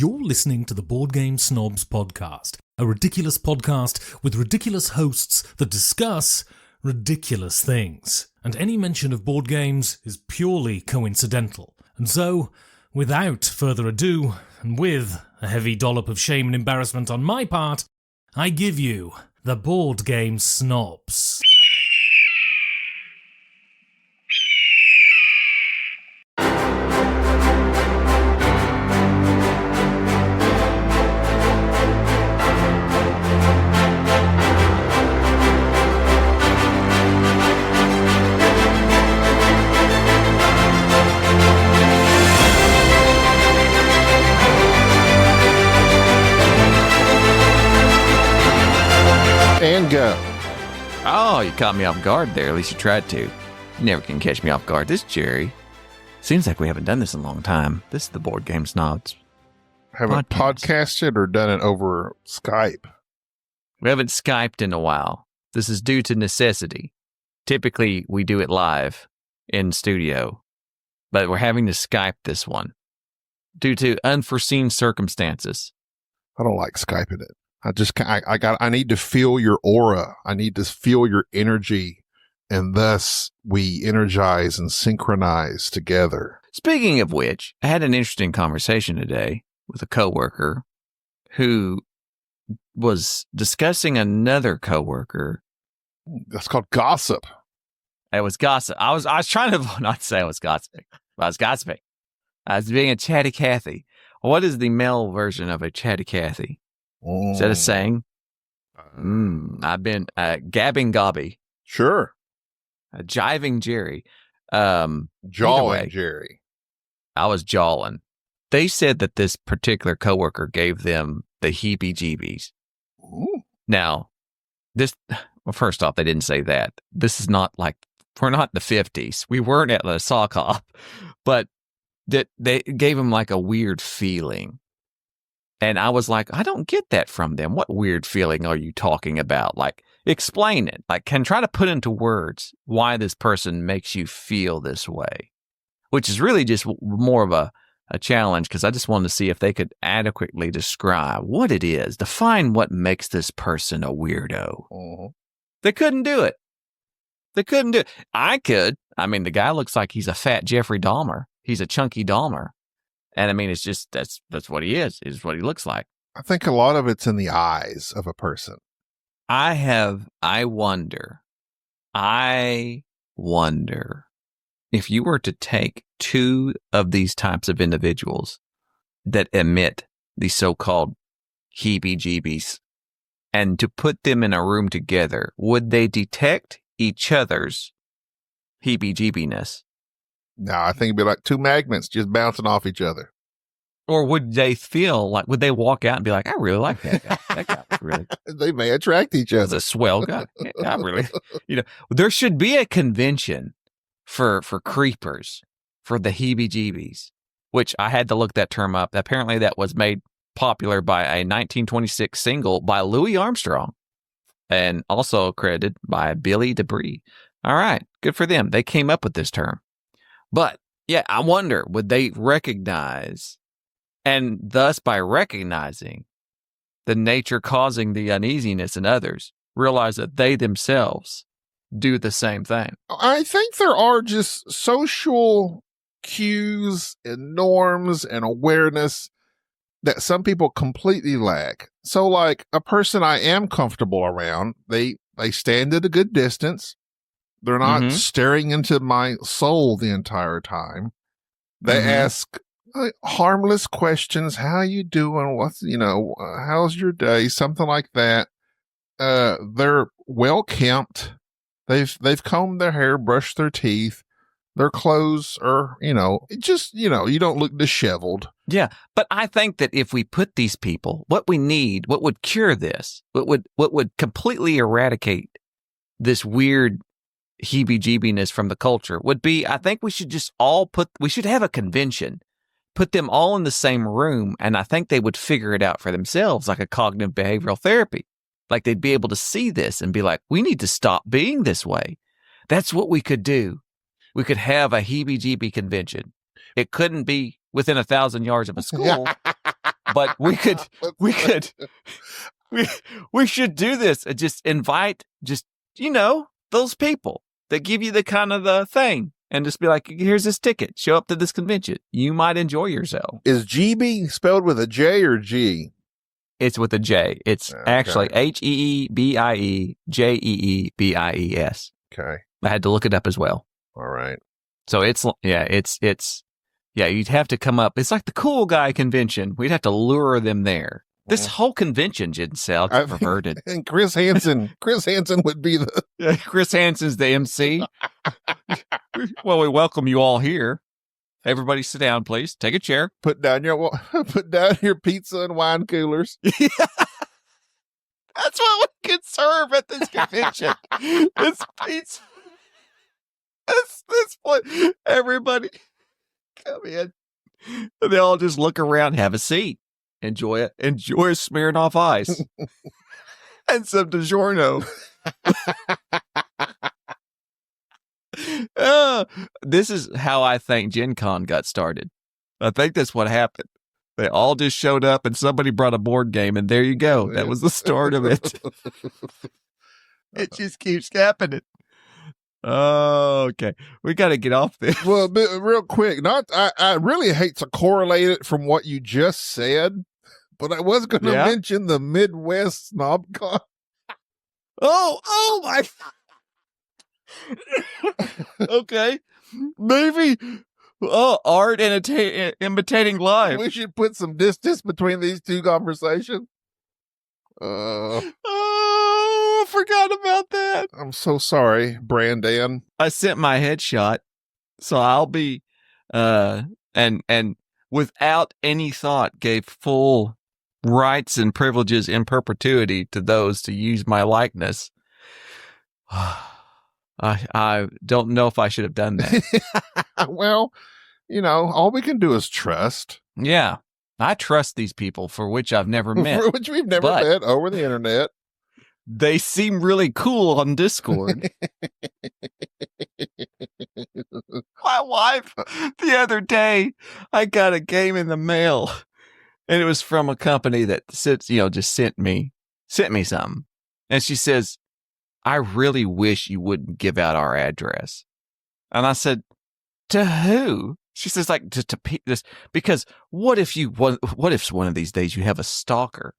You're listening to the Board Game Snobs podcast, a ridiculous podcast with ridiculous hosts that discuss ridiculous things. And any mention of board games is purely coincidental. And so, without further ado, and with a heavy dollop of shame and embarrassment on my part, I give you the Board Game Snobs. And go. Oh, you caught me off guard there. At least you tried to. You never can catch me off guard. This is Jerry. Seems like we haven't done this in a long time. This is the Board Game Snobs. Haven't podcasted or done it over Skype? We haven't Skyped in a while. This is due to necessity. Typically, we do it live in studio, but we're having to Skype this one due to unforeseen circumstances. I don't like Skyping it. I need to feel your aura. I need to feel your energy, and thus we energize and synchronize together. Speaking of which, I had an interesting conversation today with a coworker who was discussing another coworker. That's called gossip. It was gossip. I was trying to not say I was gossiping, but I was gossiping. I was being a chatty Cathy. What is the male version of a chatty Cathy? Is that a saying? I've been gabbing Gobby. Sure. Jiving Jerry. Jawing Jerry. I was jawing. They said that this particular coworker gave them the heebie-jeebies. Ooh. Now, first off, they didn't say that. This is not like, we're not in the 50s. We weren't at a sock hop, but that they gave them like a weird feeling. And I was like, I don't get that from them. What weird feeling are you talking about? Like, explain it. Like, try to put into words why this person makes you feel this way, which is really just more of a challenge, because I just wanted to see if they could adequately describe what it is. Define what makes this person a weirdo. Mm-hmm. They couldn't do it. I could. I mean, the guy looks like he's a fat Jeffrey Dahmer. He's a chunky Dahmer. And I mean, it's just, that's what he is what he looks like. I think a lot of it's in the eyes of a person. I wonder if you were to take two of these types of individuals that emit the so-called heebie-jeebies and to put them in a room together, would they detect each other's heebie-jeebiness? No, I think it'd be like two magnets just bouncing off each other. Or would they feel like, would they walk out and be like, I really like that guy. That guy was really. They may attract each other. He's a swell guy. I really, there should be a convention for creepers, for the heebie-jeebies, which I had to look that term up. Apparently that was made popular by a 1926 single by Louis Armstrong and also credited by Billy Debris. All right. Good for them. They came up with this term. But, yeah, I wonder, would they recognize, and thus by recognizing the nature causing the uneasiness in others, realize that they themselves do the same thing? I think there are just social cues and norms and awareness that some people completely lack. So, like, a person I am comfortable around, they stand at a good distance. They're not staring into my soul the entire time. They ask harmless questions. How you doing? How's your day? Something like that. They're well kempt. They've combed their hair, brushed their teeth. Their clothes are, you don't look disheveled. Yeah. But I think that if we put these people, what we need, what would cure this, what would completely eradicate this weird heebie-jeebiness from the culture would be, I think we should just we should have a convention, put them all in the same room, and I think they would figure it out for themselves, like a cognitive behavioral therapy. Like they'd be able to see this and be like, we need to stop being this way. That's what we could do. We could have a heebie-jeebie convention. It couldn't be within 1,000 yards of a school, But we should do this. Just invite those people that give you the kind of the thing and just be like, here's this ticket. Show up to this convention. You might enjoy yourself. Is GB spelled with a J or G? It's with a J. It's actually HEEBIEJEEBIES. Okay. I had to look it up as well. All right. So it's you'd have to come up. It's like the cool guy convention. We'd have to lure them there. This whole convention didn't sound perverted. And Chris Hansen would be the... Chris Hansen's the MC. Well, we welcome you all here. Everybody sit down, please. Take a chair. Put down your pizza and wine coolers. Yeah. That's what we could serve at this convention. This pizza. This what everybody come in. And they all just look around, have a seat. Enjoy it. Enjoy Smirnoff Ice. And some DiGiorno. This is how I think Gen Con got started. I think that's what happened. They all just showed up and somebody brought a board game and there you go. That was the start of it. It just keeps happening. Oh, okay. We got to get off this. Well, real quick, I really hate to correlate it from what you just said, but I was going to mention the Midwest Snobs Con. Oh my. Okay. Maybe art and imitating life. We should put some distance between these two conversations. I forgot about that. I'm so sorry, Brandon. I sent my headshot, so I'll be and without any thought gave full rights and privileges in perpetuity to those to use my likeness. I don't know if I should have done that. Well, all we can do is trust. Yeah. I trust these people for which I've never met. For which we've never met over the internet. They seem really cool on Discord. My wife, the other day, I got a game in the mail, and it was from a company that just sent me something. And she says, I really wish you wouldn't give out our address. And I said, to who? She says, like, to this, because what if one of these days you have a stalker?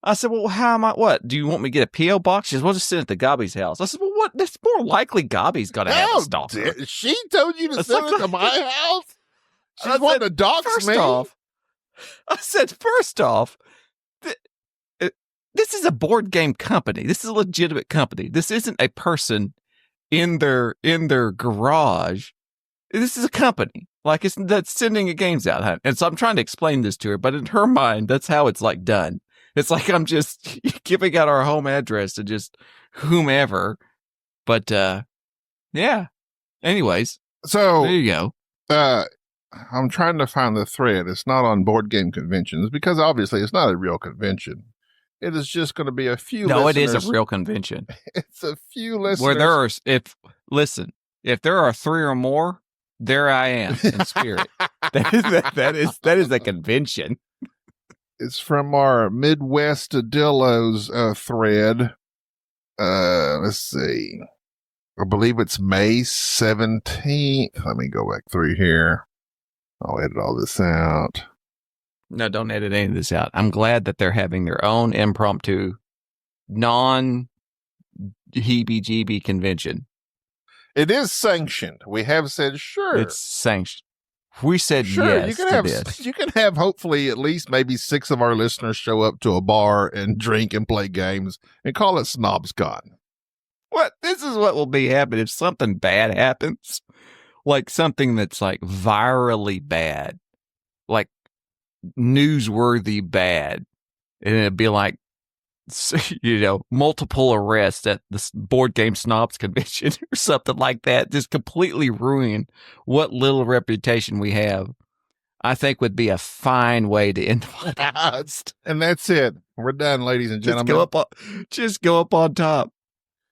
I said, well, what? Do you want me to get a P.O. box? She says, we'll just send it to Gobby's house. I said, well, what? That's more likely Gobby's got to have a stalker. She told you to send it to my house? She's wanting to dox me? I said, first off, this is a board game company. This is a legitimate company. This isn't a person in their garage. This is a company. Like, that's sending games out. Huh? And so I'm trying to explain this to her, but in her mind, that's how it's like done. It's like I'm just giving out our home address to just whomever. But, yeah. Anyways. So there you go. I'm trying to find the thread. It's not on board game conventions because obviously it's not a real convention. It is just going to be a few listeners. No, it is a real convention. It's a few listeners. Where there are, if there are 3 or more, there I am in spirit. that is a convention. It's from our Midwest Adillos thread. Let's see. I believe it's May 17th. Let me go back through here. I'll edit all this out. No, don't edit any of this out. I'm glad that they're having their own impromptu, non-heebie-jeebie convention. It is sanctioned. We have said, sure. It's sanctioned. We said sure, yes this. You can have hopefully at least maybe 6 of our listeners show up to a bar and drink and play games and call it Snobs Con. What? This is what will be happening if something bad happens. Like something that's like virally bad. Like newsworthy bad. And it'd be like, multiple arrests at the board game snobs convention or something like that. Just completely ruin what little reputation we have. I think would be a fine way to end the podcast. And that's it. We're done, ladies and gentlemen. Just go up on top.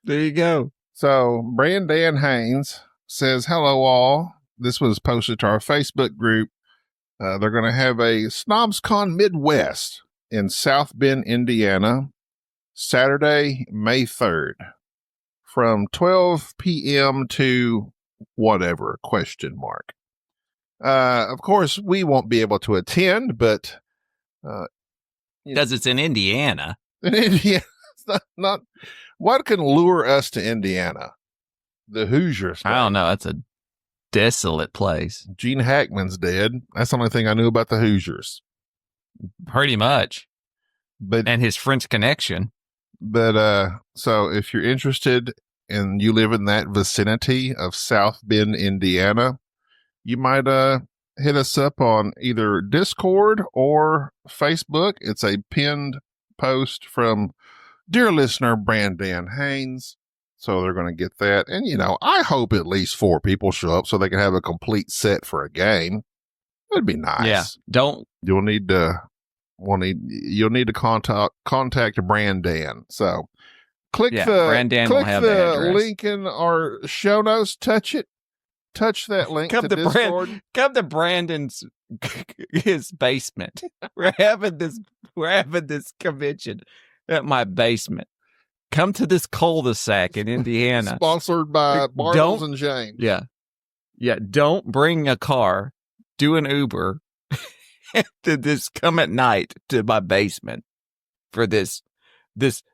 There you go. So Brandon Haynes says, hello all. This was posted to our Facebook group. They're going to have a Snobs Con Midwest in South Bend, Indiana, Saturday, May 3rd, from 12 p.m. to whatever, ? Of course, we won't be able to attend, but Because it's in Indiana. in Indiana, it's not what can lure us to Indiana? The Hoosiers. I don't know. That's a desolate place. Gene Hackman's dead. That's the only thing I knew about the Hoosiers. Pretty much. But And his French connection. But so if you're interested and you live in that vicinity of South Bend, Indiana, you might hit us up on either Discord or Facebook. It's a pinned post from dear listener Brandon Haynes. So they're going to get that. And, I hope at least 4 people show up so they can have a complete set for a game. That'd be nice. Yeah. You'll need to contact Brandon. So click Brandon will have the address. link in our show notes. Touch that link to Discord. Come to Brandon's his basement. We're having this convention at my basement. Come to this cul-de-sac in Indiana. Sponsored by Bartles and James. Yeah. Yeah. Don't bring a car. Do an Uber. To this, come at night to my basement for this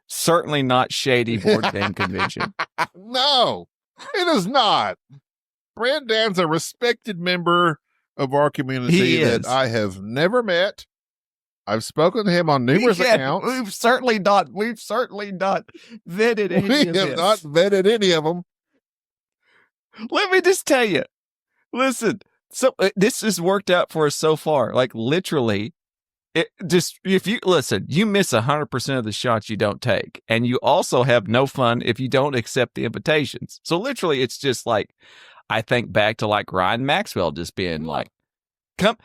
certainly not shady board game convention. No, it is not. Brandon's a respected member of our community that I have never met. I've spoken to him on numerous accounts. We've certainly not vetted any of this. We have not vetted any of them. Let me just tell you. Listen, so this has worked out for us so far. Like literally, if you listen, you miss 100% of the shots you don't take, and you also have no fun if you don't accept the invitations. So literally, it's just like I think back to like Ryan Maxwell just being like, Come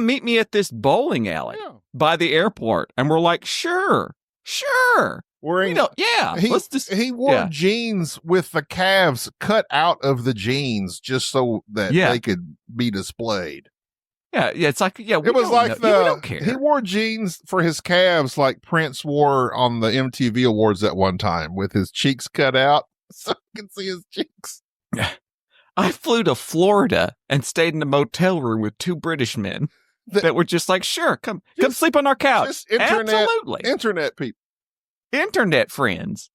meet me at this bowling alley by the airport. And we're like, sure. He wore jeans with the calves cut out of the jeans just so that they could be displayed. Yeah, it's like, it was like we don't care. He wore jeans for his calves like Prince wore on the MTV Awards at one time with his cheeks cut out so you can see his cheeks. Yeah. I flew to Florida and stayed in a motel room with 2 British men that were just like, sure, come sleep on our couch. Absolutely. Internet people. Internet friends.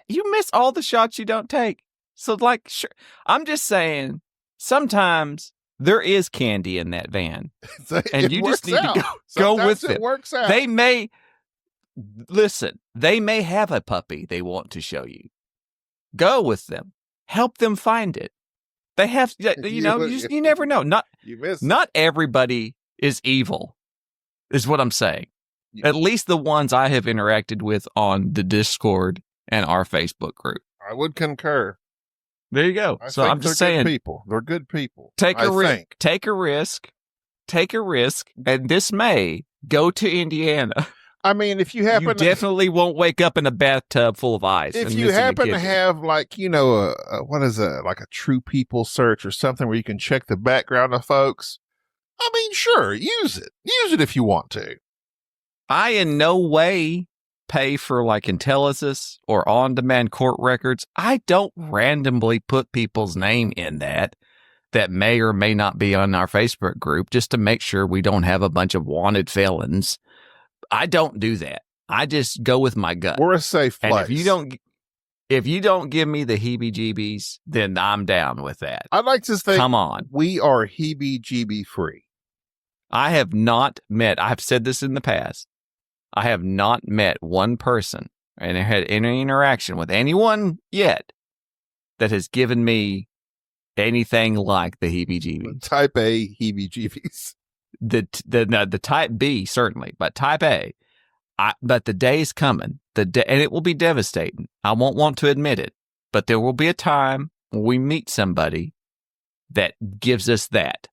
You miss all the shots you don't take. So like, sure. I'm just saying, sometimes there is candy in that van. And you just need to go with it. It works out. They may have a puppy they want to show you. Go with them. Help them find it. They have, you never know. Not everybody is evil, is what I'm saying. At least the ones I have interacted with on the Discord and our Facebook group. I would concur. There you go. So I'm just saying, they're good people. Take a risk, and this may go to Indiana. I mean, if you happen you definitely won't wake up in a bathtub full of ice. If you happen to have like, what is like a True People search or something where you can check the background of folks. I mean, sure, use it. Use it if you want to. I in no way pay for like Intellisys or on-demand court records. I don't randomly put people's name in that may or may not be on our Facebook group just to make sure we don't have a bunch of wanted felons. I don't do that. I just go with my gut. We're a safe place. And if you don't give me the heebie-jeebies, then I'm down with that. I'd like to think, come on, we are heebie-jeebie free. I've said this in the past. I have not met one person and had any interaction with anyone yet that has given me anything like the heebie-jeebies. Type A heebie-jeebies. The type B certainly, but type A. But the day is coming. And it will be devastating. I won't want to admit it, but there will be a time when we meet somebody that gives us that.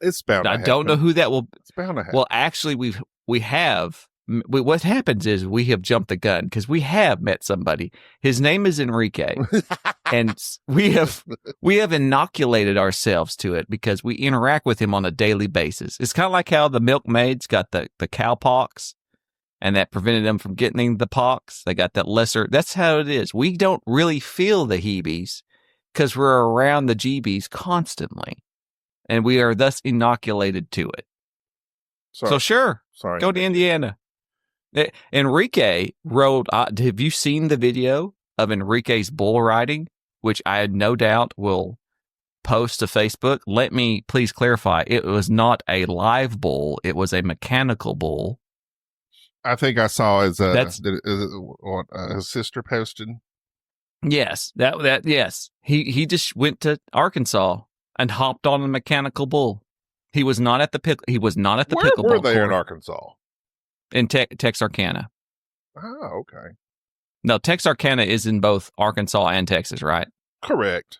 It's bound. I don't know who that will. It's bound to happen. Well, actually, we have what happens is we have jumped the gun because we have met somebody. His name is Enrique, and we have inoculated ourselves to it because we interact with him on a daily basis. It's kind of like how the milkmaids got the cow pox, and that prevented them from getting the pox. They got that lesser. That's how it is. We don't really feel the heebies because we're around the GBs constantly, and we are thus inoculated to it. So sure, go to Indiana. Enrique rode. Have you seen the video of Enrique's bull riding, which I had no doubt will post to Facebook? Let me please clarify. It was not a live bull. It was a mechanical bull. I think I saw his sister posted. Yes, yes. He just went to Arkansas and hopped on a mechanical bull. He was not at the pickleball. Where were they in Arkansas? In Texarkana. Oh, okay. No, Texarkana is in both Arkansas and Texas, right? Correct.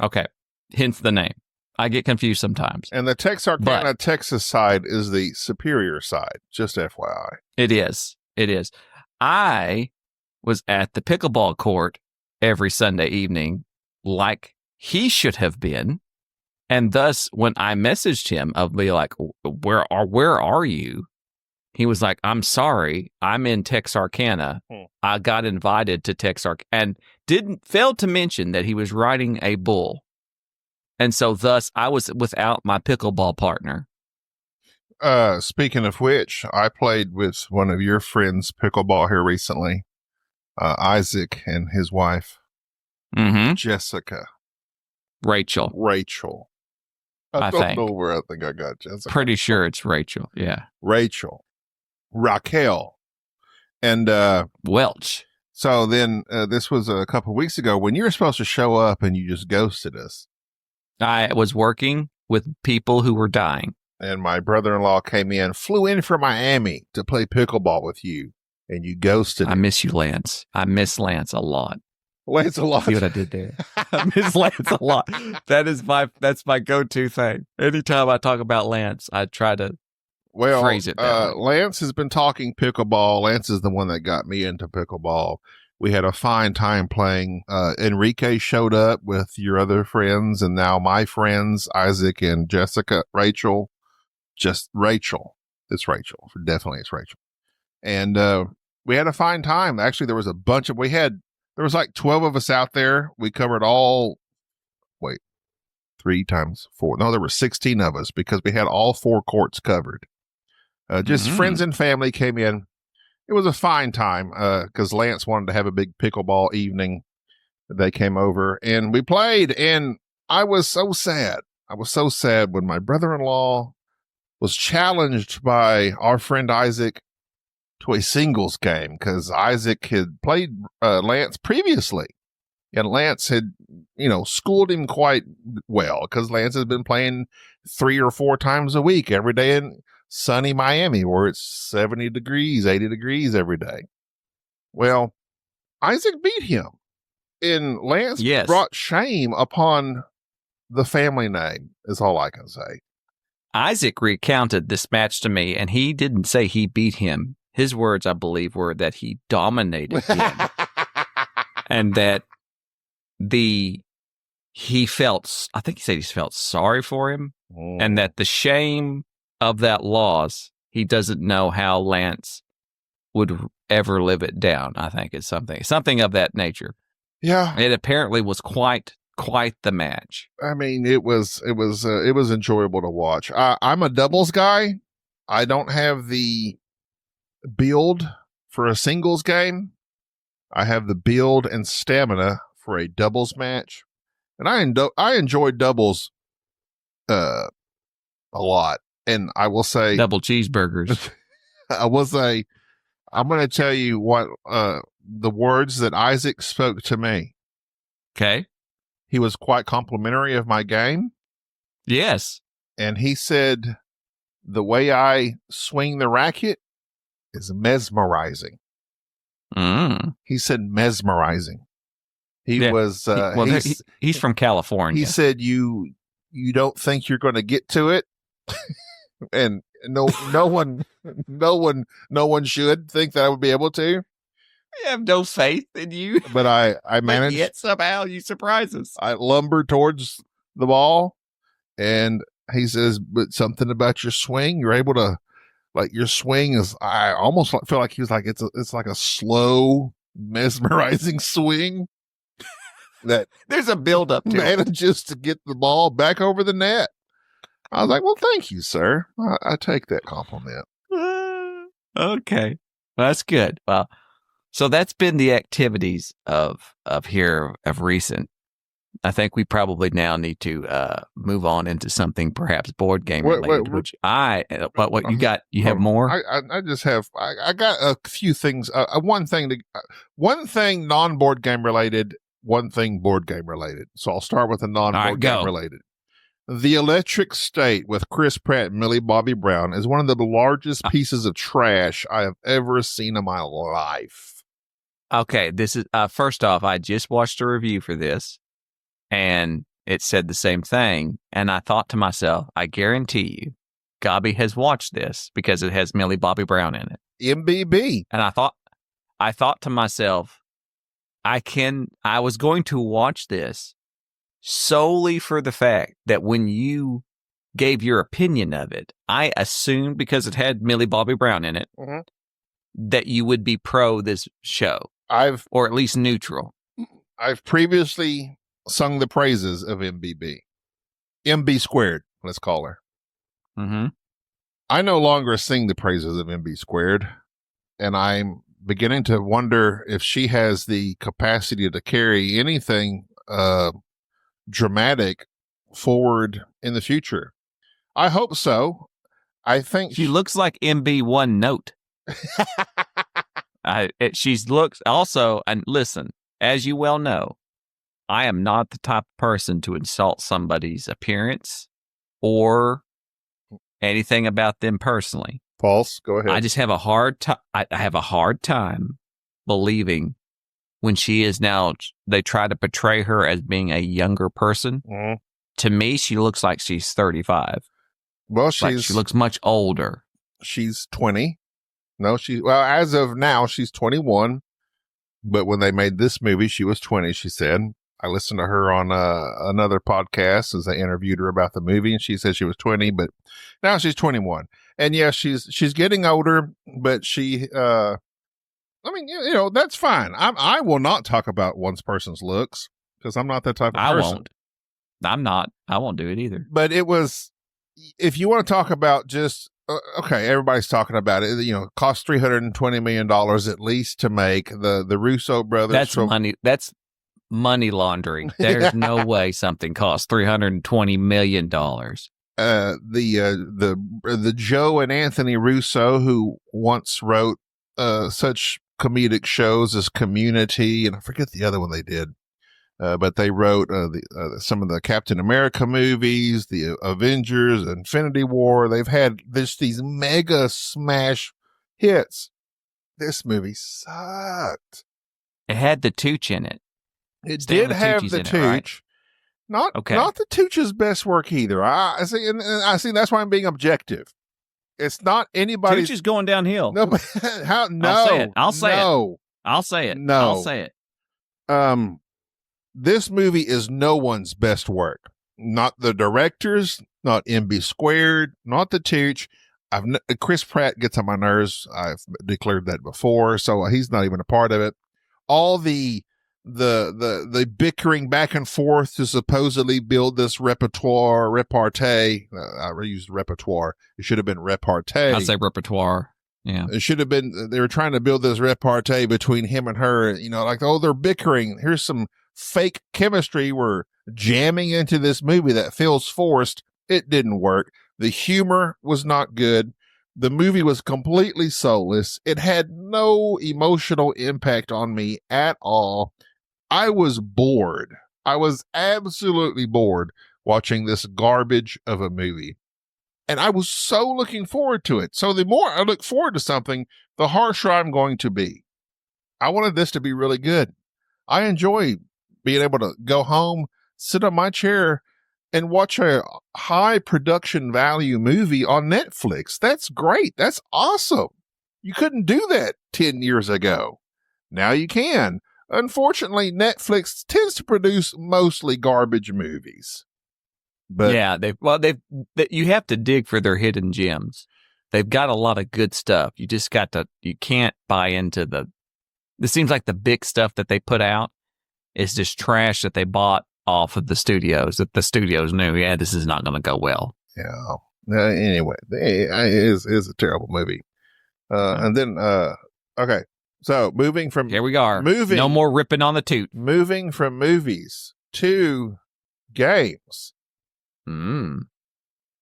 Okay. Hence the name. I get confused sometimes. And the Texarkana, Texas side is the superior side, just FYI. It is. I was at the pickleball court every Sunday evening like he should have been. And thus, when I messaged him, I'll be like, where are you? He was like, I'm sorry, I'm in Texarkana. I got invited to Texarkana and failed to mention that he was riding a bull. And so thus I was without my pickleball partner. Speaking of which, I played with one of your friends pickleball here recently, Isaac and his wife, Jessica. Rachel. I don't know where I think I got Jessica. Pretty sure it's Rachel. Yeah. Raquel. And Welch. So then this was a couple of weeks ago when you were supposed to show up and you just ghosted us. I was working with people who were dying. And my brother-in-law flew in from Miami to play pickleball with you, and you ghosted him. I miss you, Lance. I miss Lance a lot. Lance a lot. See what I did there? I miss Lance a lot. That's my go-to thing. Anytime I talk about Lance, I try to phrase it that way. Lance has been talking pickleball. Lance is the one that got me into pickleball. We had a fine time playing. Enrique showed up with your other friends, and now my friends, Isaac and Jessica, Rachel. Just Rachel. It's Rachel. Definitely it's Rachel. And we had a fine time. Actually, there was there was like 12 of us out there. We covered 3 times 4. No, there were 16 of us because we had all 4 courts covered. Just friends and family came in. It was a fine time because Lance wanted to have a big pickleball evening. They came over and we played, and I was so sad. I was so sad when my brother-in-law was challenged by our friend Isaac to a singles game because Isaac had played Lance previously. And Lance had, schooled him quite well because Lance has been playing 3 or 4 times a week every day in sunny Miami where it's 70 degrees, 80 degrees every day. Well, Isaac beat him. And Lance brought shame upon the family name, is all I can say. Isaac recounted this match to me, and he didn't say he beat him. His words, I believe, were that he dominated him. And that he felt sorry for him, and that the shame of that loss, he doesn't know how Lance would ever live it down. I think it's something of that nature. Yeah. It apparently was quite the match. I mean, it was enjoyable to watch. I'm a doubles guy. I don't have the build for a singles game. I have the build and stamina for a doubles match. And I enjoy doubles a lot. And I will say double cheeseburgers. I will say, I'm going to tell you what the words that Isaac spoke to me. Okay. He was quite complimentary of my game. Yes. And he said, the way I swing the racket is mesmerizing. He said mesmerizing. He was, he's from California. He said, you don't think you're going to get to it. And no one, no one should think that I would be able to. I have no faith in you. But I But managed. yet somehow you surprise us. I lumbered towards the ball, and he says, "But something about your swing, you're able to, like, your swing is." I almost feel like he was like, it's like a slow, mesmerizing swing that There's a buildup to it. manages to get the ball back over the net. I was like, "Well, thank you, sir. I take that compliment." Okay. Well, that's good. Well, so that's been the activities of recent. I think we probably now need to move on into something perhaps board game related. What you got? You have more? I just have. I got a few things. One thing non-board game related. One thing board game related. So I'll start with the non-board game related. The Electric State with Chris Pratt and Millie Bobby Brown is one of the largest pieces of trash I have ever seen in my life. Okay, this is first off, I just watched a review for this, and it said the same thing. And I thought to myself, I guarantee you, Gabi has watched this because it has Millie Bobby Brown in it. MBB. And I thought to myself, I was going to watch this solely for the fact that when you gave your opinion of it, I assumed because it had Millie Bobby Brown in it, that you would be pro this show. Or at least neutral. I've previously sung the praises of MBB. MB squared, let's call her. Mm-hmm. I no longer sing the praises of MB squared, and I'm beginning to wonder if she has the capacity to carry anything dramatic forward in the future. I hope so. I think she looks like MB one note. She looks also, and listen, as you well know, I am not the type of person to insult somebody's appearance or anything about them personally. False. Go ahead. I just have a hard time. I have a hard time believing when she is now. They try to portray her as being a younger person. Mm-hmm. To me, she looks like she's 35. Well, she looks much older. She's 20. No, as of now, she's 21. But when they made this movie, she was 20, she said. I listened to her on another podcast as they interviewed her about the movie, and she said she was 20, but now she's 21. And yeah, she's getting older, but she, I mean, that's fine. I will not talk about one person's looks because I'm not that type of person. I won't. I'm not. I won't do it either. But it was, if you want to talk about just, okay, everybody's talking about it. Cost $320 million at least to make the Russo brothers. That's money. That's money laundering. There's no way something costs $320 million. The Joe and Anthony Russo, who once wrote such comedic shows as Community, and I forget the other one they did. But they wrote some of the Captain America movies, the Avengers, Infinity War. They've had these mega smash hits. This movie sucked. It had the Tooch in it. It did have the Tooch. Right? Not the Tooch's best work either. I see, and I see that's why I'm being objective. It's not anybody's. Tooch is going downhill. No, how? No, I'll say it. I'll say it. No, I'll say it. This movie is no one's best work. Not the directors, not MB squared, not the Tooch. Chris Pratt gets on my nerves. I've declared that before, so he's not even a part of it. All the bickering back and forth to supposedly build this repartee. I reused repertoire. It should have been repartee. I say repertoire. Yeah. It should have been, they were trying to build this repartee between him and her, they're bickering. Here's some fake chemistry we're jamming into this movie that feels forced. It didn't work. The humor was not good. The movie was completely soulless. It had no emotional impact on me at all. I was bored. I was absolutely bored watching this garbage of a movie. And I was so looking forward to it. So the more I look forward to something, the harsher I'm going to be. I wanted this to be really good. I enjoy being able to go home, sit on my chair, and watch a high production value movie on Netflix. That's great. That's awesome. You couldn't do that 10 years ago. Now you can. Unfortunately, Netflix tends to produce mostly garbage movies. But yeah, you have to dig for their hidden gems. They've got a lot of good stuff. You just you can't buy into it seems like the big stuff that they put out is just trash that they bought off of the studios, that the studios knew, yeah, this is not going to go well. Yeah. Anyway, it is a terrible movie. And then, okay. So Here we are. No more ripping on the toot. Moving from movies to games.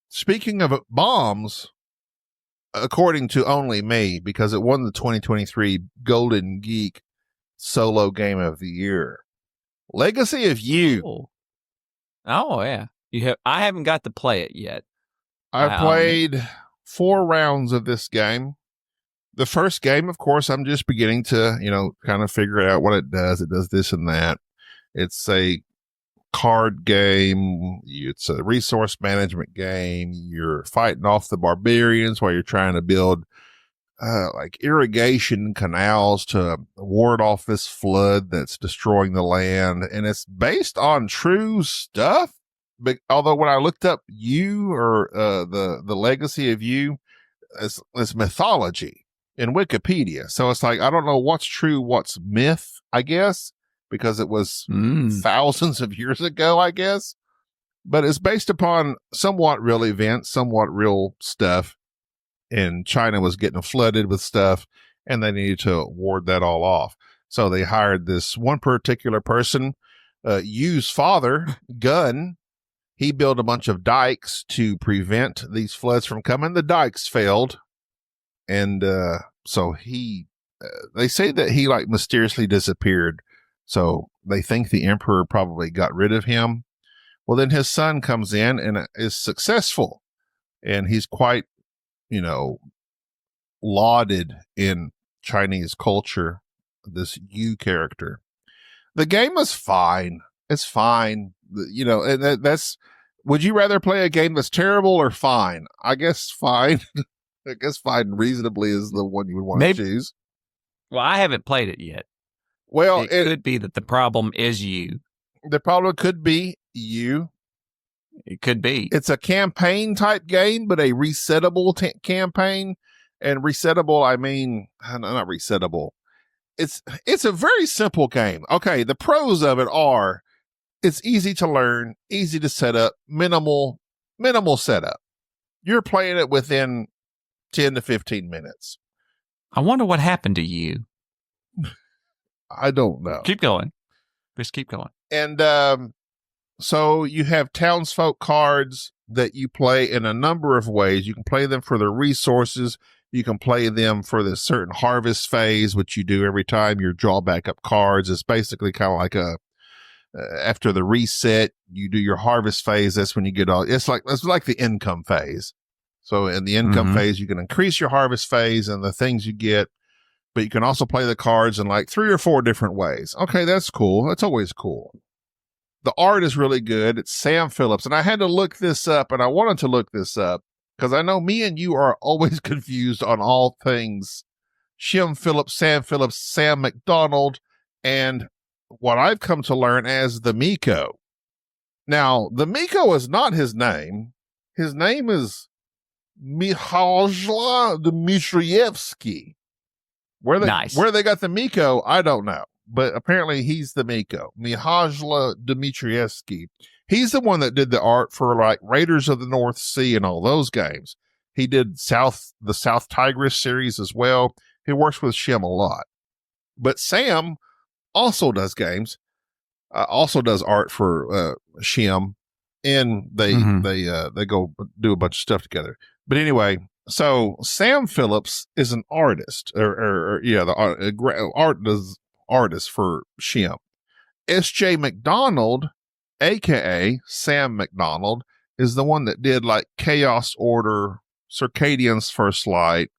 Speaking of bombs, according to only me, because it won the 2023 Golden Geek Solo Game of the Year, Legacy of You. Oh yeah. I haven't got to play it yet. I played 4 rounds of this game. The first game, of course, I'm just beginning to, kind of figure out what it does. It does this and that. It's a card game. It's a resource management game. You're fighting off the barbarians while you're trying to build like irrigation canals to ward off this flood that's destroying the land. And it's based on true stuff. But although when I looked up the Legacy of You, it's mythology in Wikipedia. So it's like, I don't know what's true, what's myth, I guess, because it was thousands of years ago, I guess. But it's based upon somewhat real events, somewhat real stuff. And China was getting flooded with stuff, and they needed to ward that all off. So they hired this one particular person, Yu's father, Gun. He built a bunch of dikes to prevent these floods from coming. The dikes failed. And so they say that he like mysteriously disappeared. So they think the emperor probably got rid of him. Well, then his son comes in and is successful. And he's quite, lauded in Chinese culture, this Yu character. The game is fine. It's fine. And that's, would you rather play a game that's terrible or fine? I guess fine. I guess fine reasonably is the one you would want to choose. Well, I haven't played it yet. Well, it could be that the problem is you. The problem could be you. It could be. It's a campaign type game, but a resettable campaign. And resettable, I mean, not resettable. It's a very simple game. Okay, the pros of it are it's easy to learn, easy to set up, minimal setup. You're playing it within 10 to 15 minutes. I wonder what happened to you. I don't know. Keep going. Just keep going. And so you have townsfolk cards that you play in a number of ways. You can play them for their resources. You can play them for this certain harvest phase, which you do every time you draw back up cards. It's basically kind of like after the reset, you do your harvest phase. That's when you get it's like the income phase. So in the income phase, you can increase your harvest phase and the things you get, but you can also play the cards in like 3 or 4 different ways. Okay, that's cool. That's always cool. The art is really good. It's Sam Phillips. And I had to look this up, and I wanted to look this up because I know me and you are always confused on all things Sam McDonald, and what I've come to learn as the Miko. Now, the Miko is not his name. His name is Mihaila Dmitrievsky. Where they got the Miko, I don't know. But apparently he's the Miko. Mihaila Dmitrievsky. He's the one that did the art for like Raiders of the North Sea and all those games. He did the South Tigris series as well. He works with Shem a lot. But Sam also does games, also does art for Shem, and they go do a bunch of stuff together. But anyway, so Sam Phillips is an artist, artist for Shem. S.J. McDonald, aka Sam McDonald, is the one that did like Chaos Order, Circadian's First Light,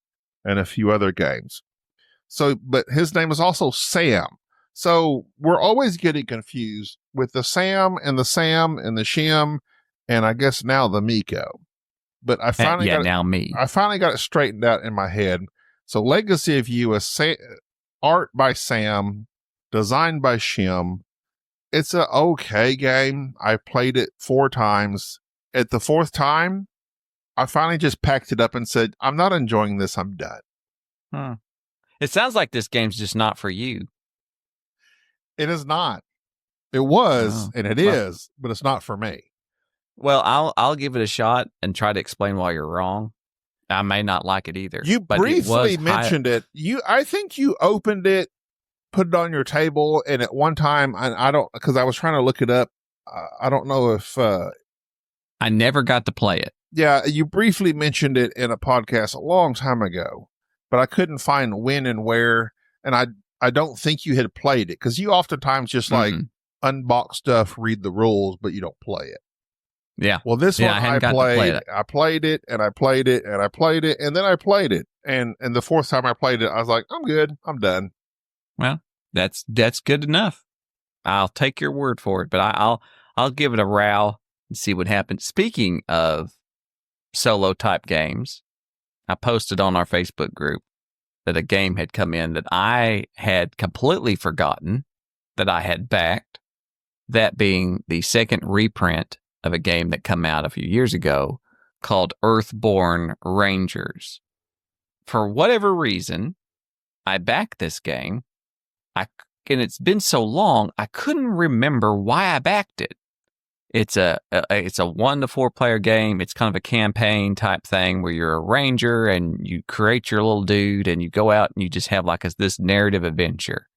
and a few other games. So, but his name is also Sam. So we're always getting confused with the Sam and the Shem and I guess now the Miko. But I finally now me. I finally got it straightened out in my head. So Legacy of You is art by Sam, designed by Shim. It's a okay game. I played it 4 times. At the 4th time, I finally just packed it up and said, I'm not enjoying this. I'm done. It sounds like this game's just not for you. It is not. It was, and it is, but it's not for me. Well, I'll give it a shot and try to explain why you're wrong. I may not like it either. You briefly mentioned it. I think you opened it, put it on your table, and at one time, I don't, because I was trying to look it up. I don't know if I never got to play it. Yeah, you briefly mentioned it in a podcast a long time ago, but I couldn't find when and where, and I don't think you had played it, because you oftentimes just like unbox stuff, read the rules, but you don't play it. Yeah. Well, this one I played. I played it, and I played it, and I played it, and then I played it, and the 4th time I played it, I was like, I'm good, I'm done. Well, that's good enough. I'll take your word for it, but I'll give it a row and see what happens. Speaking of solo type games, I posted on our Facebook group that a game had come in that I had completely forgotten that I had backed, that being the second reprint of a game that came out a few years ago called Earthborn Rangers. For whatever reason, I backed this game, and it's been so long, I couldn't remember why I backed it. It's a 1 to 4 player game. It's kind of a campaign type thing where you're a ranger and you create your little dude and you go out and you just have like this narrative adventure.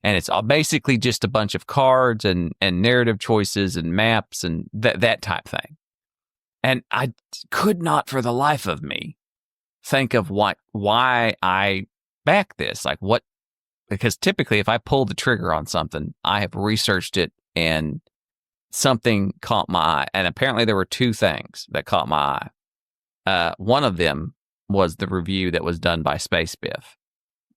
And it's basically just a bunch of cards and narrative choices and maps and that type thing. And I could not for the life of me think of why I back this. Like what, because typically if I pull the trigger on something, I have researched it and something caught my eye. And apparently there were 2 things that caught my eye. One of them was the review that was done by Space Biff,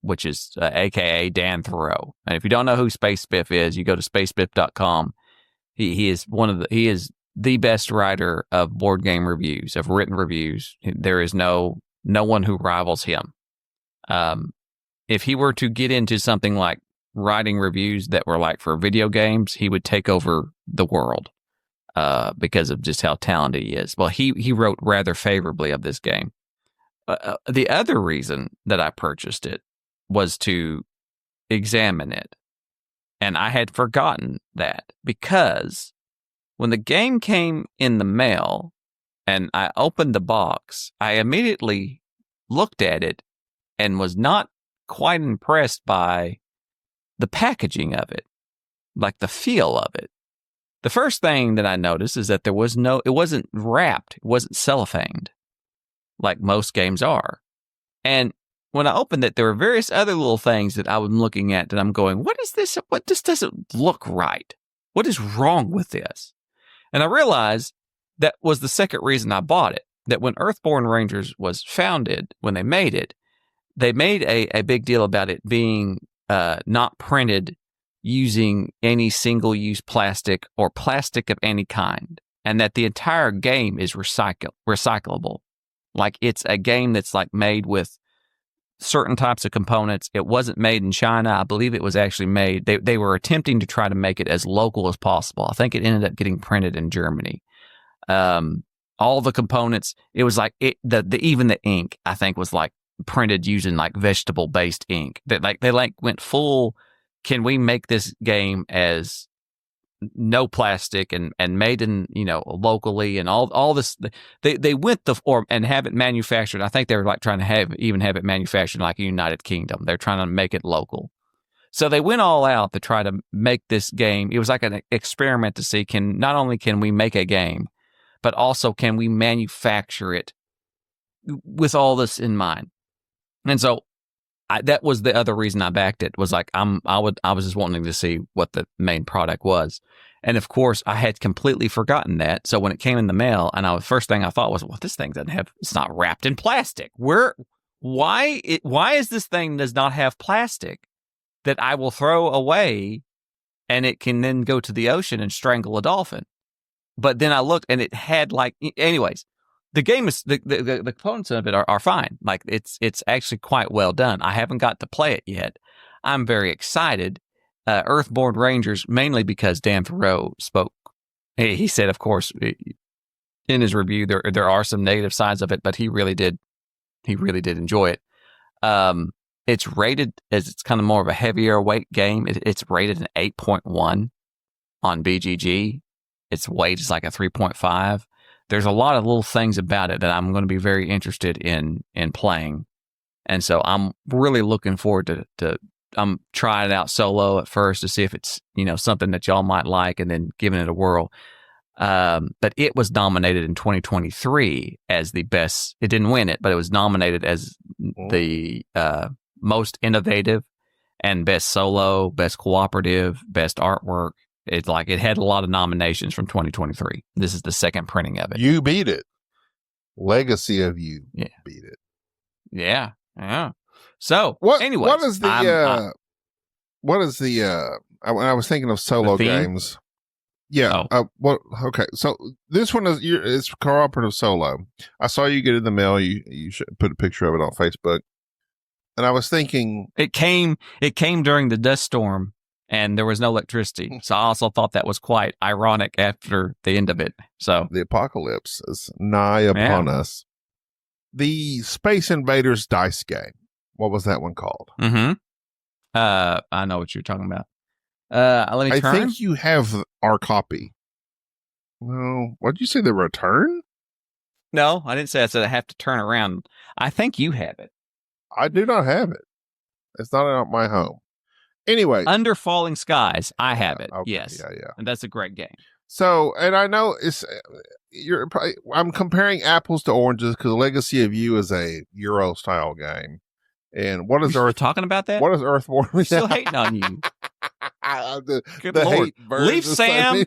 which is AKA Dan Thoreau. And if you don't know who Space Biff is, you go to spacebiff.com. He is the best writer of board game reviews, of written reviews. There is no one who rivals him. If he were to get into something like writing reviews that were like for video games, he would take over the world because of just how talented he is. Well, he wrote rather favorably of this game. The other reason that I purchased it was to examine it. And I had forgotten that because when the game came in the mail and I opened the box, I immediately looked at it and was not quite impressed by the packaging of it, like the feel of it. The first thing that I noticed is that it wasn't wrapped, it wasn't cellophaned like most games are. And when I opened it, there were various other little things that I was looking at that I'm going, what is this? This doesn't look right. What is wrong with this? And I realized that was the second reason I bought it, that when Earthborn Rangers was founded, when they made it, they made a big deal about it being not printed using any single-use plastic or plastic of any kind, and that the entire game is recyclable. Like it's a game that's like made with certain types of components. It wasn't made in China. I believe it was actually made. They were attempting to try to make it as local as possible. I think it ended up getting printed in Germany. All the components, it was like even the ink, I think, was like printed using like vegetable based ink. They went full. Can we make this game as no plastic and made in locally and all this? They went and have it manufactured. I think they were like trying to have it manufactured like United Kingdom. They're trying to make it local. So they went all out to try to make this game. It was like an experiment to see not only can we make a game, but also can we manufacture it with all this in mind. And so that was the other reason I backed it, was like I was just wanting to see what the main product was. And of course I had completely forgotten that. So when it came in the mail, and the first thing I thought was, well, this thing it's not wrapped in plastic. Why is this thing does not have plastic that I will throw away and it can then go to the ocean and strangle a dolphin? but then I looked and it had like, anyways, the game is the components of it are fine. Like it's actually quite well done. I haven't got to play it yet. I'm very excited. Earthborn Rangers, mainly because Dan Thoreau spoke. He said, of course, in his review, there are some negative sides of it, but he really did enjoy it. It's rated as it's kind of more of a heavier weight game. It's rated an 8.1 on BGG. Its weight is like a 3.5. There's a lot of little things about it that I'm going to be very interested in playing. And so I'm really looking forward to I'm trying it out solo at first to see if it's, something that y'all might like, and then giving it a whirl. But it was nominated in 2023 as the best. It didn't win it, but it was nominated as the most innovative and best solo, best cooperative, best artwork. It's like it had a lot of nominations from 2023. This is the second printing of it. You beat it. Legacy of You beat it. Yeah. So, what anyways, I was thinking of solo games. Yeah. Okay. So this one is cooperative solo. I saw you get in the mail. You should put a picture of it on Facebook. And I was thinking it came during the dust storm, and there was no electricity. So I also thought that was quite ironic after the end of it. So the apocalypse is nigh upon us. The Space Invaders dice game. What was that one called? Mm-hmm. I know what you're talking about. Let me turn. I think you have our copy. Well, what did you say? The return? No, I didn't say. I said I have to turn around. I think you have it. I do not have it. It's not at my home. Anyway, Under Falling Skies, I have it. Okay, yes, yeah, and that's a great game. So, and I know I'm comparing apples to oranges because Legacy of You is a Euro style game. And what is Earth talking about that? What is Earthborn? We're still hating on you. Good the Lord. hate burns Leave Sam,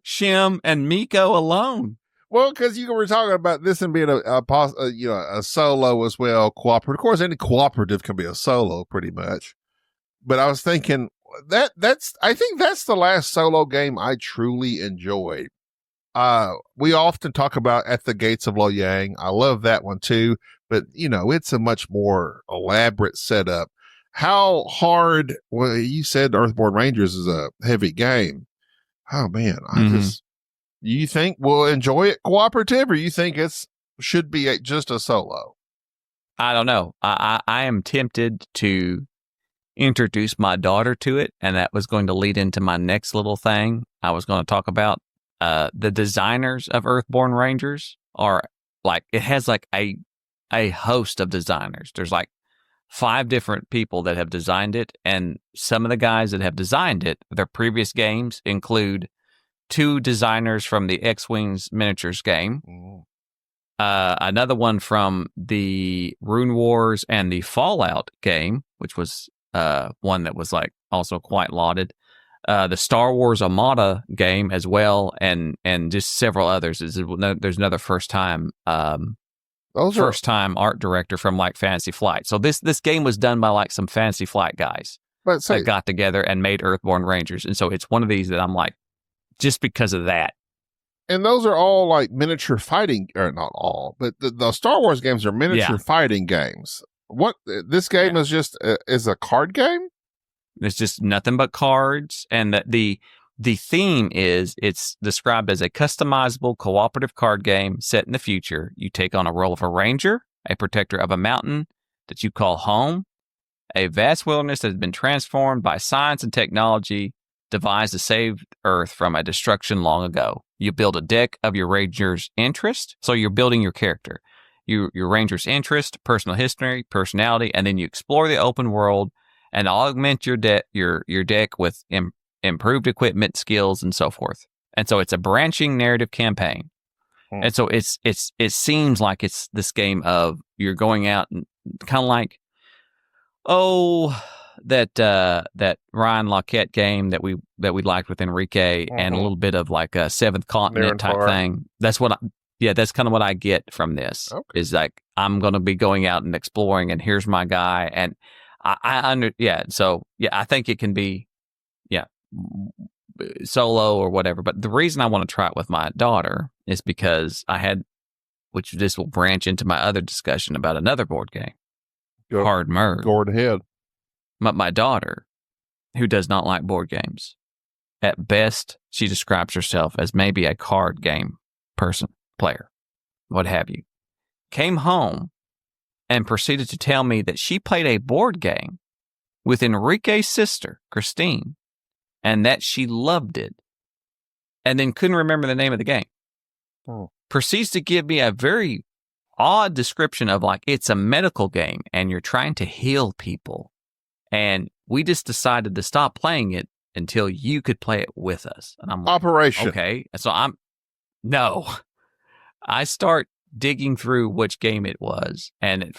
Shim, and Miko alone. Well, because you were talking about this and being a solo as well, cooperative. Of course, any cooperative can be a solo, pretty much. But I was thinking I think that's the last solo game I truly enjoyed. We often talk about At the Gates of Loyang. I love that one too, but it's a much more elaborate setup. How hard? Well, you said Earthborn Rangers is a heavy game. Oh man, you think we'll enjoy it cooperative, or you think should be just a solo? I don't know. I am tempted to introduce my daughter to it, and that was going to lead into my next little thing I was going to talk about. The designers of Earthborn Rangers are like, it has like a host of designers. There's like 5 different people that have designed it, and some of the guys that have designed it, their previous games include 2 designers from the X-Wings miniatures game, another one from the Rune Wars and the Fallout game, which was one that was like also quite lauded, the Star Wars Armada game as well, and just several others. There's another first time art director from like Fantasy Flight. So this game was done by like some Fantasy Flight guys that got together and made Earthborn Rangers. And so it's one of these that I'm like, just because of that. And those are all like miniature fighting, or not all, but the Star Wars games are miniature fighting games. What this game is just is a card game. It's just nothing but cards, and the theme is it's described as a customizable cooperative card game set in the future. You take on a role of a ranger, a protector of a mountain that you call home, a vast wilderness that has been transformed by science and technology devised to save Earth from a destruction long ago. You build a deck of your ranger's interest, so you're building your character. Your ranger's interest, personal history, personality, and then you explore the open world and augment your deck with improved equipment, skills, and so forth. And so it's a branching narrative campaign. And so it seems like it's this game of you're going out and kind of like, that Ryan Lockett game that we liked with Enrique, and a little bit of like a Seventh Continent type thing. That's kind of what I get from this. Okay. Is like, I'm going to be going out and exploring, and here's my guy. And I think it can be, solo or whatever. But the reason I want to try it with my daughter is because which this will branch into my other discussion about another board game, Hard Merge. Go ahead. My daughter, who does not like board games, at best, she describes herself as maybe a card game player, what have you, came home and proceeded to tell me that she played a board game with Enrique's sister, Christine, and that she loved it, and then couldn't remember the name of the game. Proceeds to give me a very odd description of like, it's a medical game and you're trying to heal people. And we just decided to stop playing it until you could play it with us. And I'm like, Operation. Okay. So I start digging through which game it was and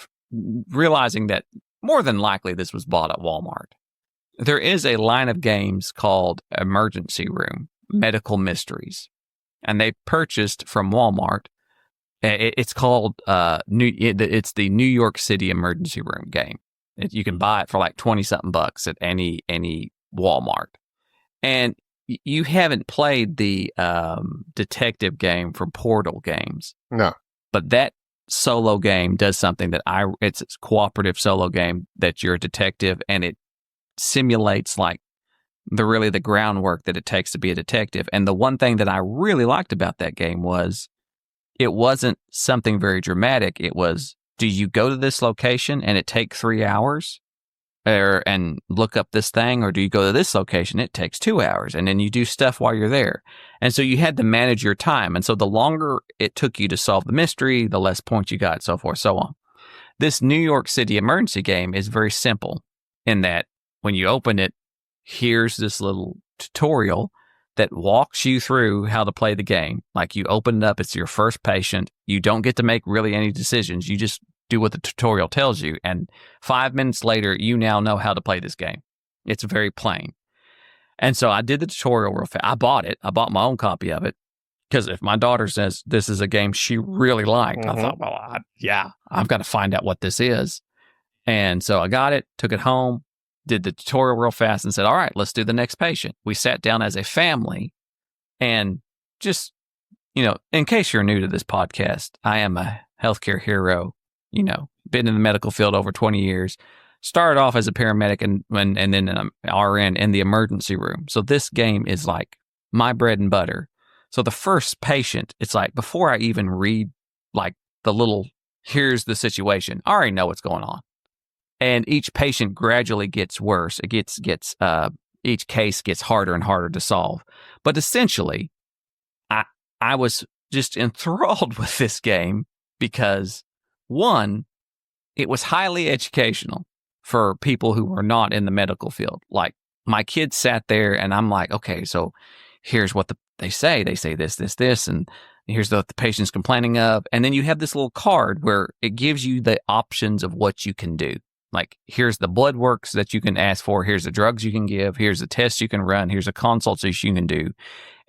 realizing that more than likely this was bought at Walmart. There is a line of games called Emergency Room, Medical Mysteries, and they purchased from Walmart. It's called it's the New York City Emergency Room game. You can buy it for like $20-something at any Walmart. And you haven't played the detective game from Portal Games. No. But that solo game does something that it's a cooperative solo game that you're a detective, and it simulates like the groundwork that it takes to be a detective. And the one thing that I really liked about that game was it wasn't something very dramatic. It was, do you go to this location and it takes 3 hours and look up this thing, or do you go to this location? It takes 2 hours, and then you do stuff while you're there. And so you had to manage your time. And so the longer it took you to solve the mystery, the less points you got, so forth, so on. This New York City emergency game is very simple in that when you open it, here's this little tutorial that walks you through how to play the game. Like you open it up, it's your first patient. You don't get to make really any decisions. You just do what the tutorial tells you. And 5 minutes later, you now know how to play this game. It's very plain. And so I did the tutorial real fast. I bought it. I bought my own copy of it. Because if my daughter says this is a game she really liked, I thought, well, I've got to find out what this is. And so I got it, took it home, did the tutorial real fast and said, all right, let's do the next patient. We sat down as a family and just, in case you're new to this podcast, I am a healthcare hero, been in the medical field over 20 years, started off as a paramedic and then an RN in the emergency room. So this game is like my bread and butter. So the first patient, it's like before I even read like the little, here's the situation, I already know what's going on. And each patient gradually gets worse. It gets each case gets harder and harder to solve. But essentially, I was just enthralled with this game because, one, it was highly educational for people who were not in the medical field. Like my kids sat there and I'm like, okay, so here's what they say. They say this, this, this, and here's what the patient's complaining of. And then you have this little card where it gives you the options of what you can do. Like, here's the blood works that you can ask for. Here's the drugs you can give. Here's the tests you can run. Here's a consultation you can do.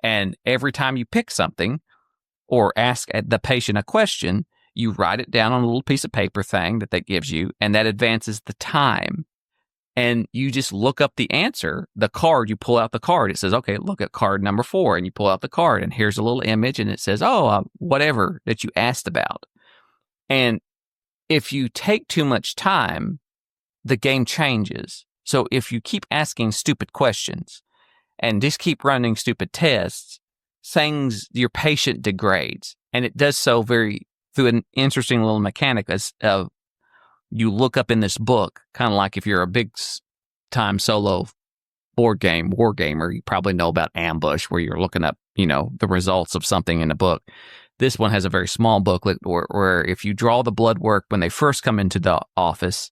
And every time you pick something or ask the patient a question, you write it down on a little piece of paper thing that gives you, and that advances the time. And you just look up the answer, the card, you pull out the card. It says, okay, look at card number 4. And you pull out the card, and here's a little image, and it says, whatever that you asked about. And if you take too much time, the game changes. So if you keep asking stupid questions and just keep running stupid tests, your patient degrades. And it does so through an interesting little mechanic of you look up in this book, kind of like if you're a big time solo war gamer, you probably know about Ambush, where you're looking up, the results of something in a book. This one has a very small booklet where if you draw the blood work when they first come into the office,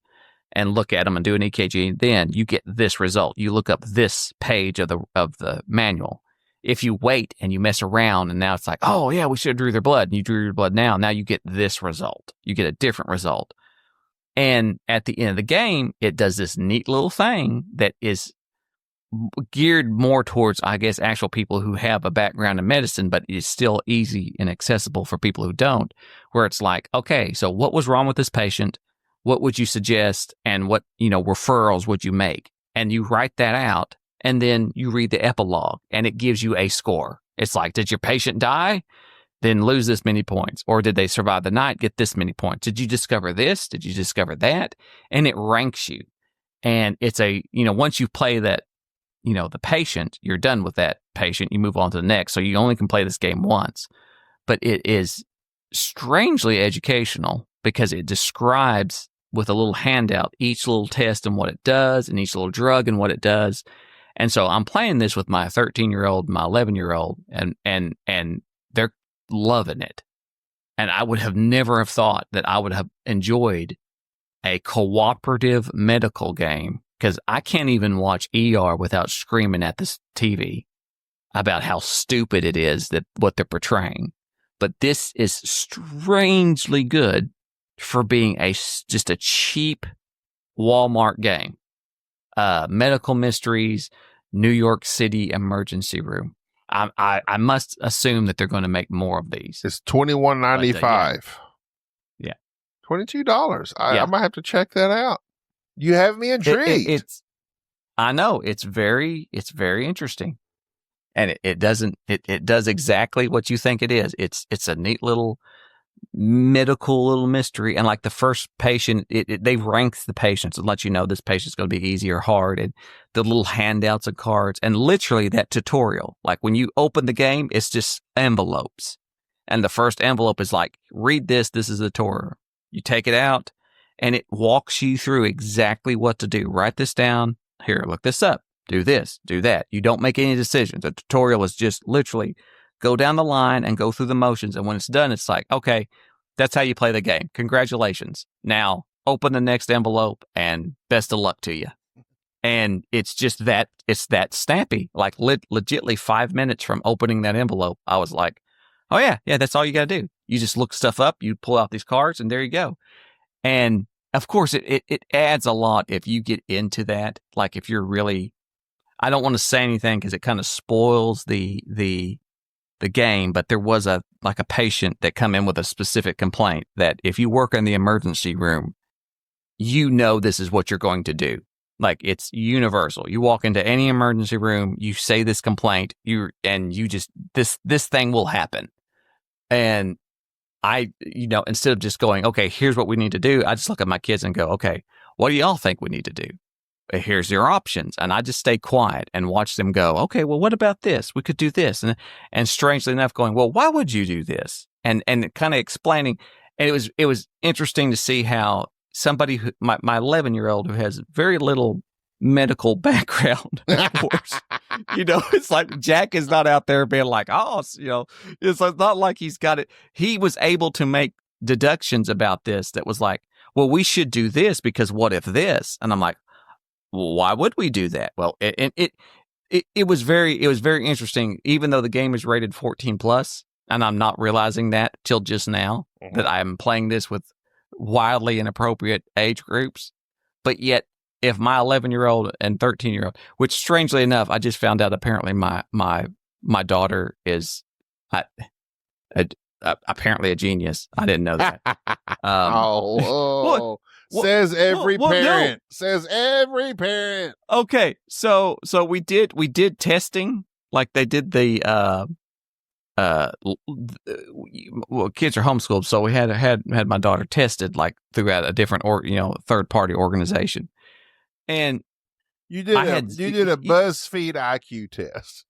and look at them and do an EKG, then you get this result. You look up this page of the manual. If you wait and you mess around and now it's like, oh yeah, we should have drew their blood, and you drew your blood now you get this result. You get a different result. And at the end of the game, it does this neat little thing that is geared more towards, I guess, actual people who have a background in medicine, but is still easy and accessible for people who don't, where it's like, okay, so what was wrong with this patient? What would you suggest, and what referrals would you make? And you write that out, And then you read the epilogue and it gives you a score. It's like, did your patient die? Then lose this many points. Or did they survive the night? Get this many points. Did you discover this? Did you discover that? And it ranks you. And it's once you play that, the patient, you're done with that patient. You move on to the next. So you only can play this game once. But it is strangely educational because it describes with a little handout each little test and what it does and each little drug and what it does. And so I'm playing this with my 13-year-old, my 11-year-old, and they're loving it. And I would have never have thought that I would have enjoyed a cooperative medical game, because I can't even watch ER without screaming at this TV about how stupid it is that what they're portraying. But this is strangely good for being just a cheap Walmart game. Medical Mysteries, New York City Emergency Room. I must assume that they're going to make more of these. It's $21.95. Yeah. $22. I might have to check that out. You have me intrigued. I know it's very interesting, and it does exactly what you think it is. It's a neat little medical little mystery, and like the first patient, they rank the patients and let you know this patient's going to be easy or hard, and the little handouts of cards, and literally that tutorial. Like when you open the game, it's just envelopes, and the first envelope is like, read this. This is the tutorial. You take it out, and it walks you through exactly what to do. Write this down. Here, look this up. Do this. Do that. You don't make any decisions. The tutorial is just literally go down the line and go through the motions. And when it's done, it's like, okay, that's how you play the game. Congratulations. Now open the next envelope and best of luck to you. And it's just that, it's that snappy. Like legitly 5 minutes from opening that envelope, I was like, oh yeah, that's all you got to do. You just look stuff up, you pull out these cards, and there you go. And of course, it adds a lot if you get into that. Like if you're really, I don't want to say anything because it kind of spoils the game, but there was a patient that come in with a specific complaint that if you work in the emergency room, this is what you're going to do. Like it's universal. You walk into any emergency room, you say this complaint, this thing will happen. And I, instead of just going, okay, here's what we need to do, I just look at my kids and go, okay, what do y'all think we need to do? Here's your options. And I just stay quiet and watch them go, okay, well, what about this? We could do this. And strangely enough going, well, why would you do this? And kind of explaining. And it was interesting to see how somebody who, my 11-year-old who has very little medical background, of course, it's like Jack is not out there being like, it's not like he's got it. He was able to make deductions about this that was like, well, we should do this because what if this? And I'm like, well, why would we do that? Well, it was very interesting, even though the game is rated 14 plus, and I'm not realizing that till just now that I'm playing this with wildly inappropriate age groups. But yet, if my 11-year-old and 13-year-old, which strangely enough, I just found out apparently my daughter is apparently a genius. I didn't know that. Says every parent. No. Says every parent. Okay, so we did testing, like they did the kids are homeschooled, so we had my daughter tested like throughout a different third party organization. And you did a BuzzFeed IQ test.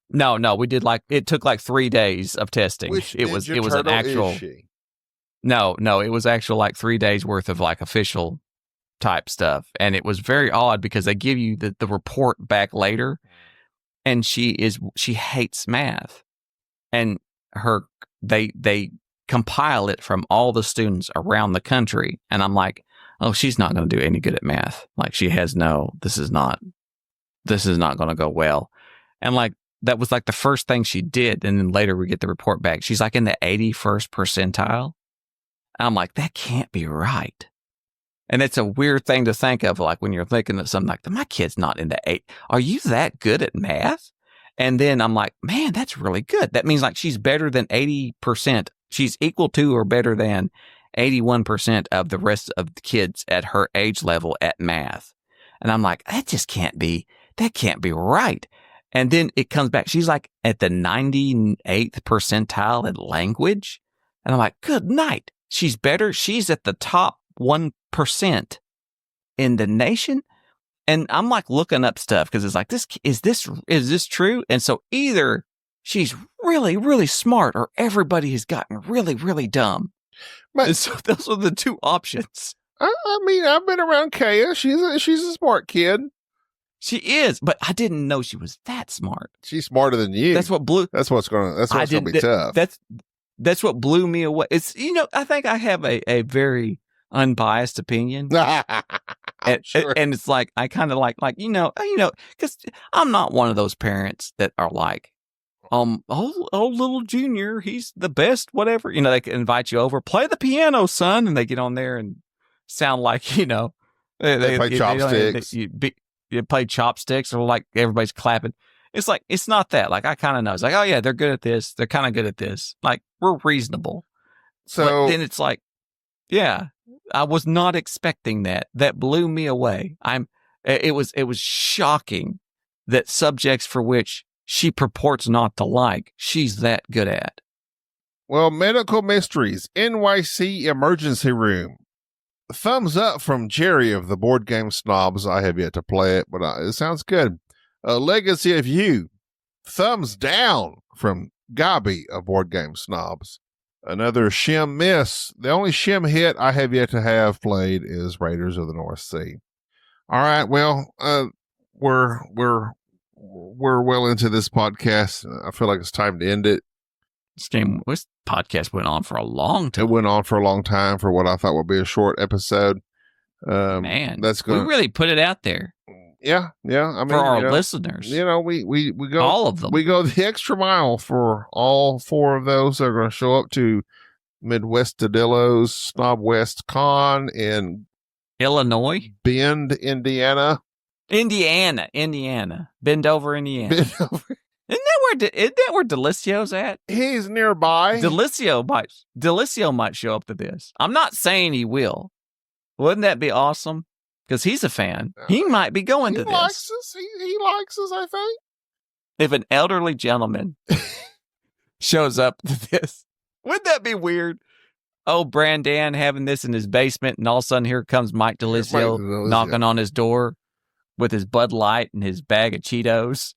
No, we did it took like 3 days of testing. It was an actual. Is she? No, it was actual like 3 days worth of like official type stuff. And it was very odd because they give you the report back later, and she hates math. And they compile it from all the students around the country. And I'm like, oh, she's not going to do any good at math. Like this is not going to go well. And like, that was like the first thing she did. And then later we get the report back. She's like in the 81st percentile. And I'm like, that can't be right. And it's a weird thing to think of, like when you're thinking of something like, my kid's not in the 8. Are you that good at math? And then I'm like, man, that's really good. That means like she's better than 80%. She's equal to or better than 81% of the rest of the kids at her age level at math. And I'm like, that just can't be that can't be right. And then it comes back. She's like at the 98th percentile in language. And I'm like, good night. She's better. She's at the top 1% in the nation. And I'm like looking up stuff because it's like, is this true? And so either she's really, really smart or everybody has gotten really, really dumb. But and so those are the two options. I mean, I've been around Kaya. She's a smart kid. She is, but I didn't know she was that smart. She's smarter than you. That's what's gonna be tough. That's what blew me away. It's, I think I have a very unbiased opinion. Sure. And it's like, I kind of like, because I'm not one of those parents that are like, little Junior, he's the best, whatever. They can invite you over, play the piano, son. And they get on there and sound like, they play chopsticks. You play chopsticks or like everybody's clapping. It's like, it's not that. Like, I kind of know. It's like, oh yeah, they're good at this. They're kind of good at this. Like, we're reasonable. So but then it's like, yeah, I was not expecting that. That blew me away. It was shocking that subjects for which she purports not to like, she's that good at. Well, Medical Mysteries, NYC Emergency Room. Thumbs up from Jerry of the Board Game Snobs. I have yet to play it, but it sounds good. Legacy of You. Thumbs down from Gabi of Board Game Snobs. Another shim miss. The only shim hit I have yet to have played is Raiders of the North Sea. All right, well, we're well into this podcast. I feel like it's time to end it. This podcast went on for a long time. It went on for a long time for what I thought would be a short episode. Man, we really put it out there. Yeah. I mean, for our listeners, we go all of them. We go the extra mile for all four of those that are going to show up to Midwest Adillo's Snob West Con in Illinois, Bend, Indiana. Bend over, Indiana. Isn't that where Delicio's at? He's nearby. Delicio might show up to this. I'm not saying he will. Wouldn't that be awesome? Because he's a fan. He might be going to this. Likes us. He likes us, I think. If an elderly gentleman shows up to this, wouldn't that be weird? Oh, Brandan having this in his basement, and all of a sudden here comes Mike Delicio knocking on his door with his Bud Light and his bag of Cheetos.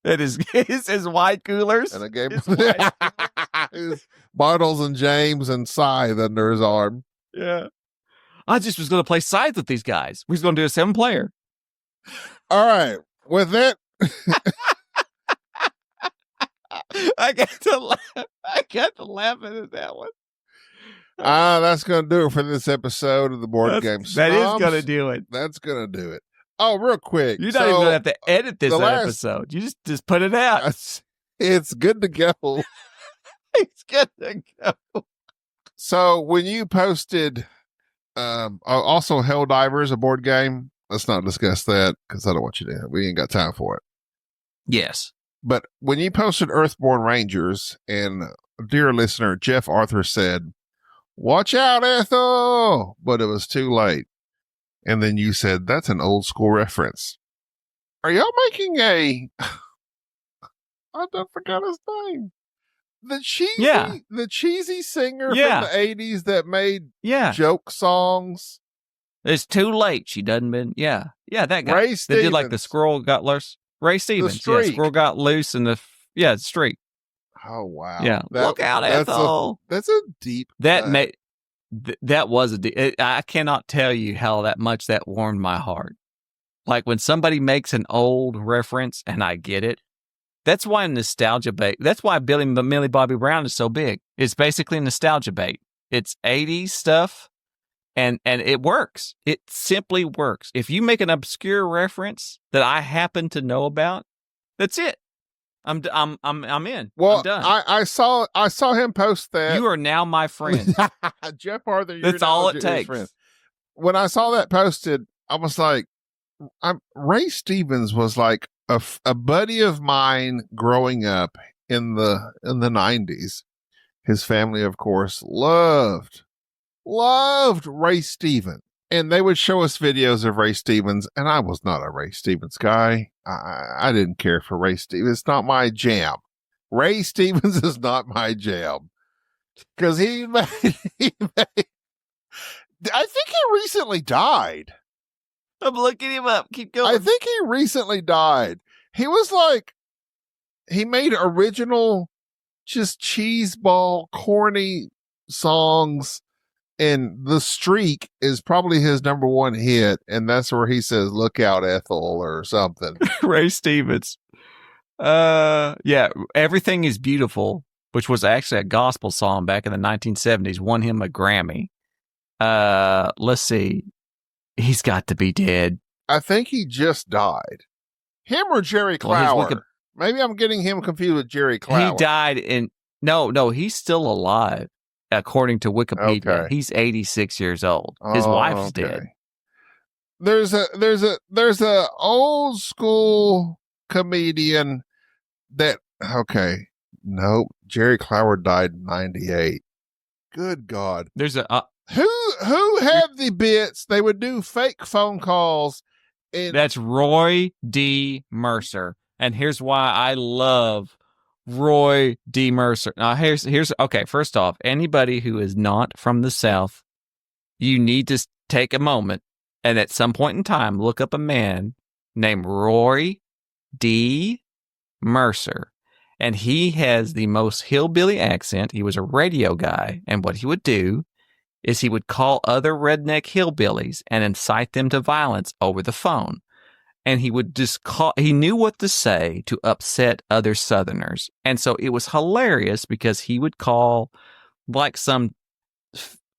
It is his white coolers. And a game his Bartles and James and Scythe under his arm. Yeah. I just was going to play Scythe with these guys. We was going to do a 7-player. All right. With that. I got to laugh at that one. That's going to do it for this episode of the Board Game Snobs. That is going to do it. That's going to do it. Oh, real quick. You're not even going to have to edit this episode. You just put it out. It's good to go. It's good to go. So when you posted, also Helldivers, a board game, let's not discuss that because I don't want you to. We ain't got time for it. Yes. But when you posted Earthborn Rangers, and dear listener, Jeff Arthur said, "Watch out, Ethel," but it was too late. And then you said, "That's an old school reference." Are y'all making I don't forgot his name. The cheesy singer from the 80s that made joke songs. It's too late. She doesn't been. Yeah, that guy. Ray Stevens. They did like the squirrel got loose. Ray Stevens. Yeah, squirrel got loose in the streak. Oh wow. Yeah. Look out, Ethel. That's a deep. That was a deep. I cannot tell you how much that warmed my heart. Like when somebody makes an old reference and I get it. That's why nostalgia bait. That's why Millie Bobby Brown is so big. It's basically nostalgia bait. It's 80s stuff, and it works. It simply works. If you make an obscure reference that I happen to know about, that's it. I'm in. Well, I'm done. I saw him post that. You are now my friend. Jeff Arthur. That's all it takes. Friend. When I saw that posted, I was like, Ray Stevens was like a buddy of mine growing up in the 90s. His family, of course, loved Ray Stevens. And they would show us videos of Ray Stevens, and I was not a Ray Stevens guy. I didn't care for Ray Stevens. It's not my jam. Ray Stevens is not my jam. Because I think he recently died. I'm looking him up. Keep going. I think he recently died. He was like, he made original, just cheeseball, corny songs. And The Streak is probably his number one hit. And that's where he says, "Look out, Ethel," or something. Ray Stevens. Yeah. Everything is Beautiful, which was actually a gospel song back in the 1970s, won him a Grammy. Let's see. He's got to be dead. I think he just died. Him or Jerry Clower? Maybe I'm getting him confused with Jerry Clower. He died in... No, he's still alive. According to Wikipedia, Okay. He's 86 years old. His wife's dead. There's a old school comedian that, nope, Jerry Clower died in 98. Good God. There's a who had the bits? They would do fake phone calls. That's Roy D. Mercer. And here's why I love Roy D. Mercer. Now, here's okay. First off, anybody who is not from the South, you need to take a moment and at some point in time look up a man named Roy D. Mercer. And he has the most hillbilly accent. He was a radio guy. And what he would do is he would call other redneck hillbillies and incite them to violence over the phone. And he would just he knew what to say to upset other Southerners. And so it was hilarious because he would call like some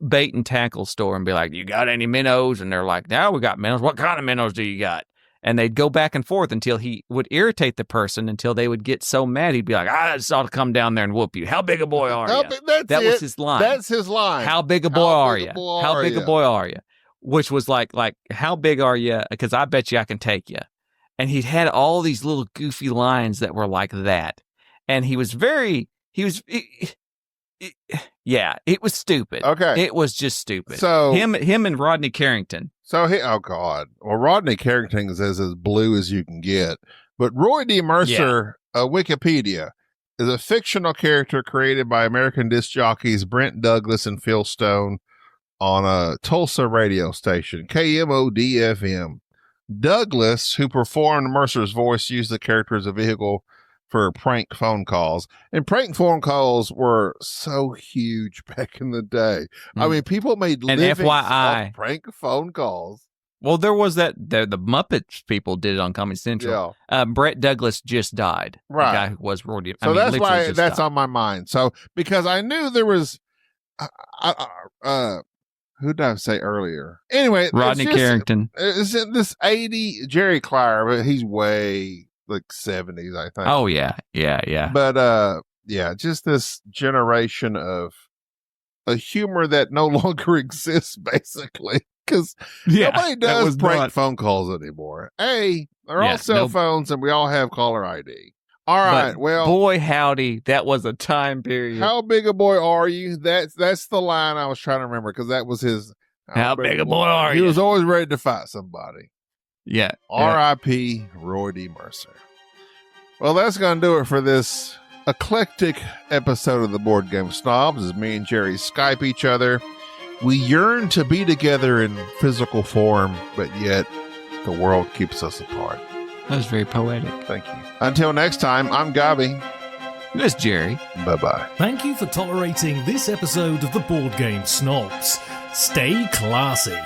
bait and tackle store and be like, "You got any minnows?" And they're like, "No, we got minnows. What kind of minnows do you got?" And they'd go back and forth until he would irritate the person until they would get so mad. He'd be like, "I just ought to come down there and whoop you. How big a boy are you?" That was his line. That's his line. How big a boy are you? How big a boy are you? Which was like, how big are you? Because I bet you I can take you. And he had all these little goofy lines that were like that. And it was stupid. Okay. It was just stupid. So him and Rodney Carrington. Oh God. Well, Rodney Carrington is as blue as you can get. But Roy D. Mercer, Wikipedia, is a fictional character created by American disc jockeys Brent Douglas and Phil Stone on a Tulsa radio station, KMOD-FM. Douglas, who performed Mercer's voice, used the character as a vehicle for prank phone calls. And prank phone calls were so huge back in the day. I mean, people made livings off prank phone calls. Well, there was the Muppets people did it on Comedy Central. Yeah. Brett Douglas just died. Right. The guy who was Roy. So that's why that's on my mind. So because I knew there was, who did I say earlier? Anyway, Rodney Carrington. It's in this 80 Jerry Clower, but he's way like 70s, I think. Oh yeah. But just this generation of a humor that no longer exists, basically, because nobody does prank phone calls anymore. They're all cell phones, and we all have caller ID. All right, well, boy, howdy, that was a time period. How big a boy are you? That's the line I was trying to remember because that was his. How big a boy are you? He was always ready to fight somebody. Yeah. R.I.P. Roy D. Mercer. Well, that's going to do it for this eclectic episode of the Board Game Snobs. As me and Jerry Skype each other, we yearn to be together in physical form, but yet the world keeps us apart. That was very poetic. Thank you. Until next time, I'm Gabi. This is Jerry. Bye-bye. Thank you for tolerating this episode of the Board Game Snobs. Stay classy.